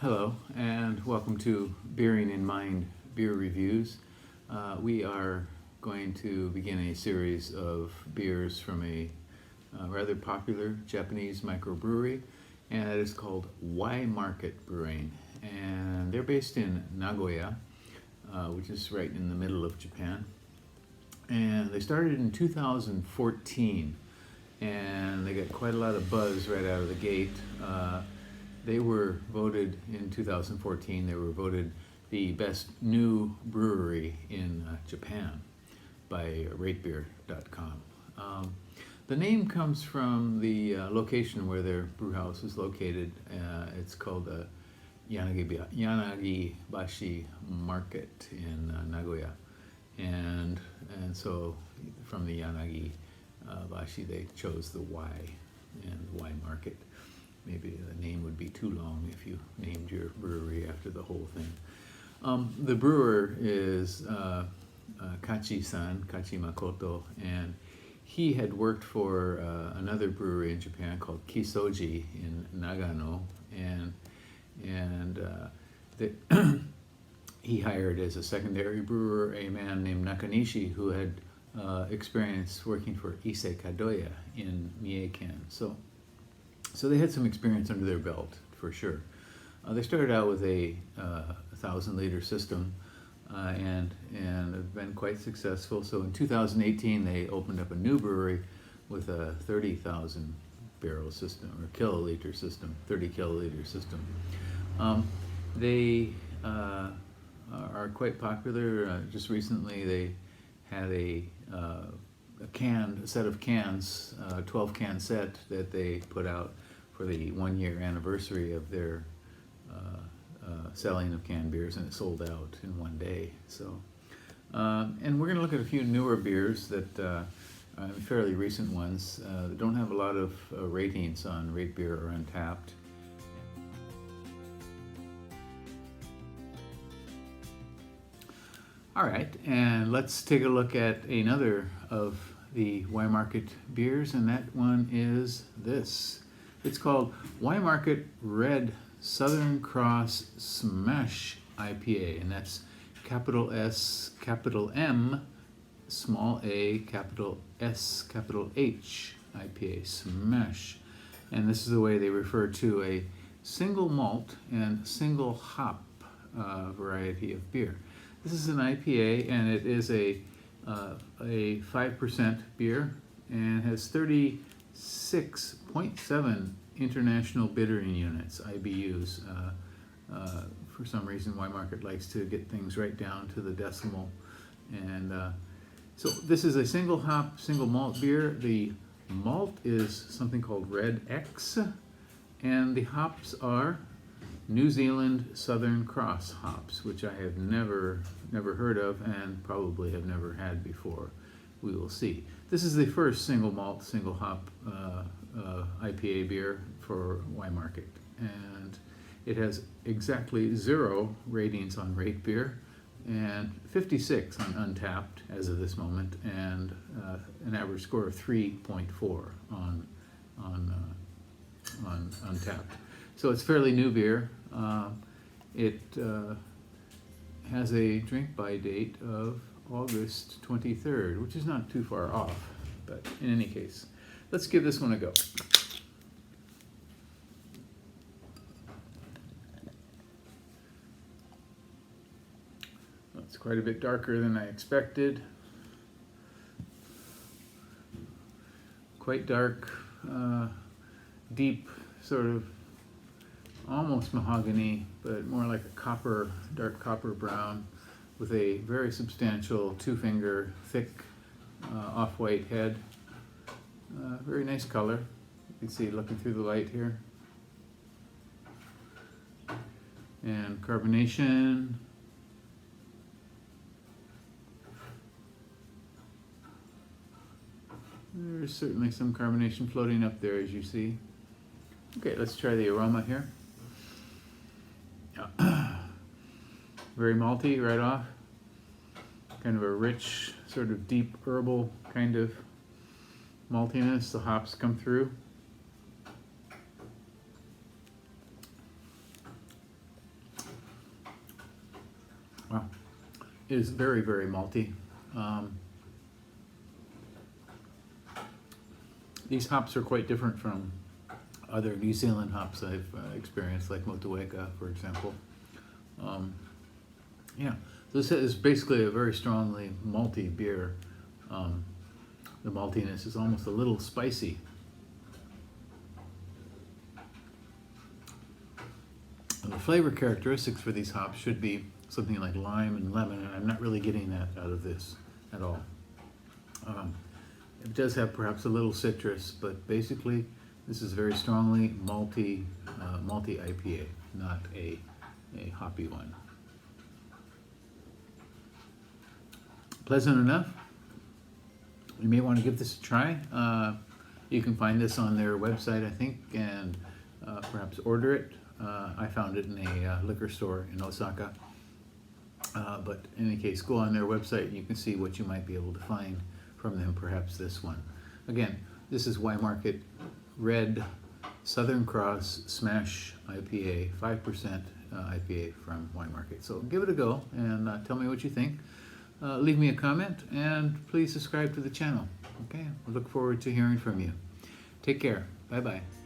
Hello, and welcome to Bearing in Mind Beer Reviews. We are going to begin a series of beers from a rather popular Japanese microbrewery, and it is called Y Market Brewing. And they're based in Nagoya, which is right in the middle of Japan. And they started in 2014, and they got quite a lot of buzz right out of the gate. They were voted in 2014, they were voted the best new brewery in Japan by ratebeer.com. The name comes from the location where their brew house is located. It's called Yanagibashi Market in Nagoya. And so from the Yanagibashi they chose the Y and Y Market. Maybe the name would be too long if you named your brewery after the whole thing. The brewer is Kachi-san, Kachi Makoto, and he had worked for another brewery in Japan called Kisoji in Nagano, and he hired as a secondary brewer a man named Nakanishi who had experience working for Issei Kadoya in Mie-ken. So they had some experience under their belt, for sure. They started out with a 1,000-liter system and have been quite successful. So in 2018, they opened up a new brewery with a 30,000 barrel system, or kiloliter system, 30 kiloliter system. They are quite popular. Just recently, they had a set of cans, 12 can set that they put out for the 1-year anniversary of their selling of canned beers, and it sold out in one day. So, and we're going to look at a few newer beers that fairly recent ones that don't have a lot of ratings on Rate Beer or Untapped. All right, and let's take a look at another of the Y Market beers, and that one is this. It's called Y Market Red Southern Cross SMaSH IPA, and that's capital S, capital M, small a, capital S, capital H IPA, SMaSH. And this is the way they refer to a single malt and single hop variety of beer. This is an IPA, and it is a 5% beer and has 36.7 international bittering units, IBUs. For some reason, Y Market likes to get things right down to the decimal. And so this is a single hop, single malt beer. The malt is something called Red X, and the hops are New Zealand Southern Cross hops, which I have never heard of and probably have never had before. We will see. This is the first single malt, single hop IPA beer for Y Market, and it has exactly 0 ratings on Rate Beer and 56 on Untapped as of this moment, and an average score of 3.4 on Untapped. So it's fairly new beer. It has a drink by date of August 23rd, which is not too far off, but in any case, let's give this one a go. It's quite a bit darker than I expected. Quite dark, deep, sort of almost mahogany, but more like a copper, dark copper brown, with a very substantial 2-finger, thick, off-white head. Very nice color. You can see looking through the light here. And carbonation. There's certainly some carbonation floating up there, as you see. Okay, let's try the aroma here. Very malty right off. Kind of a rich, sort of deep herbal kind of maltiness. The hops come through. Wow. It is very, very malty. These hops are quite different from other New Zealand hops I've experienced, like Motueka, for example. Yeah, this is basically a very strongly malty beer. The maltiness is almost a little spicy. And the flavor characteristics for these hops should be something like lime and lemon, and I'm not really getting that out of this at all. It does have perhaps a little citrus, but basically this is very strongly malty IPA, not a hoppy one. Pleasant enough. You may want to give this a try. You can find this on their website, I think, and perhaps order it. I found it in a liquor store in Osaka. But in any case, go on their website and you can see what you might be able to find from them, perhaps this one. Again, this is Y Market Red Southern Cross SMaSH IPA, 5% IPA from Y Market. So give it a go and tell me what you think. Leave me a comment and please subscribe to the channel. Okay, I look forward to hearing from you. Take care. Bye-bye.